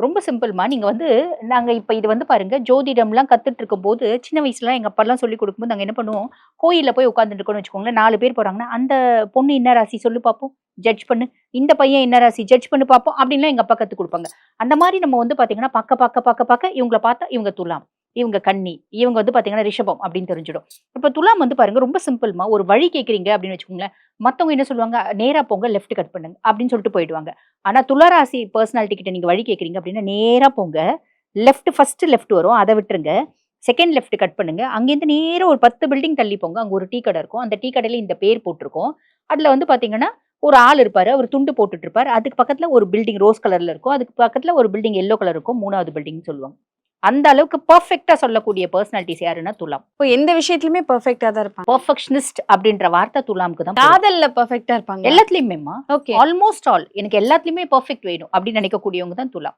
ரொம்ப சிம்பிள்மா. நீங்க வந்து நாங்க இப்ப இது வந்து பாருங்க, ஜோதிடம்லாம் கத்துட்டு இருக்கும்போது, சின்ன வயசுல எங்க அப்பாலாம் சொல்லிக் குடுக்கும்போது, நாங்க என்ன பண்ணுவோம், கோயில்ல போய் உட்கார்ந்துட்டு இருக்கோம்னு வச்சுக்கோங்களேன், 4 பேர் போறாங்கன்னா, "அந்த பொண்ணு என்ன ராசி சொல்லு பாப்போம். ஜட்ஜ் பண்ணு. இந்த பையன் என்ன ராசி ஜட்ஜ் பண்ணு பாப்போம்." அப்படின்லாம் எங்க அப்பா கத்துக் குடுப்பாங்க. அந்த மாரி நம்ம வந்து பாத்தீங்கன்னா, பாக்க இவங்கள பாத்தா இவங்க துலாம், இவங்க கன்னி, இவங்க வந்து பாத்தீங்கன்னா ரிஷபம் அப்படின்னு தெரிஞ்சிடும். இப்ப துலாம் வந்து பாருங்க ரொம்ப சிம்பிள்மா. ஒரு வழி கேட்கிறீங்க அப்படின்னு வச்சுக்கோங்களேன், மத்தவங்க என்ன சொல்லுவாங்க, "நேரா போங்க, லெஃப்ட் கட் பண்ணுங்க." அப்படின்னு சொல்லிட்டு போயிடுவாங்க. ஆனா துளாராசி பெர்சனாலிட்டி கிட்ட நீங்க வழி கேட்கிறீங்க அப்படின்னா, நேரா போங்க. ஃபர்ஸ்ட் லெஃப்ட் வரும். அத விட்டுருங்க. செகண்ட் லெஃப்ட் கட் பண்ணுங்க. அங்கேருந்து நேரா ஒரு 10 பில்டிங் தள்ளி போங்க. அங்க ஒரு டீ கடை இருக்கும். அந்த டீ கடையில இந்த பேர் போட்டிருக்கும். அதுல வந்து பாத்தீங்கன்னா, ஒரு ஆள் இருப்பாரு. அவரு துண்டு போட்டுட்டு இருப்பாரு. அதுக்கு பக்கத்துல ஒரு பில்டிங் ரோஸ் கலர்ல இருக்கும். அதுக்கு பக்கத்துல ஒரு பில்டிங் எல்லோ கலர் இருக்கும். 3வது பில்டிங்ன்னு சொல்லுவாங்க. அந்த அளவுக்கு பெர்ஃபெக்ட்டா சொல்லக்கூடிய பெர்சனாலிட்டிஸ் யாருன்னா துலாம். இப்போ எந்த விஷயத்திலுமே பெர்ஃபெக்ட்டா தான் இருப்பாங்க. பெர்ஃபெக்ஷனிஸ்ட் அப்படின்ற வார்த்தை துலாம்க்கு தான் பொருந்தும். காதல்ல பெர்ஃபெக்ட்டா இருப்பாங்க. எல்லாத்துலயுமேம்மா. ஓகே. Almost all. எனக்கு எல்லாத்துலயுமே பெர்ஃபெக்ட் வேணும் அப்படின்னு நினைக்கக்கூடியவங்க தான் துலாம்.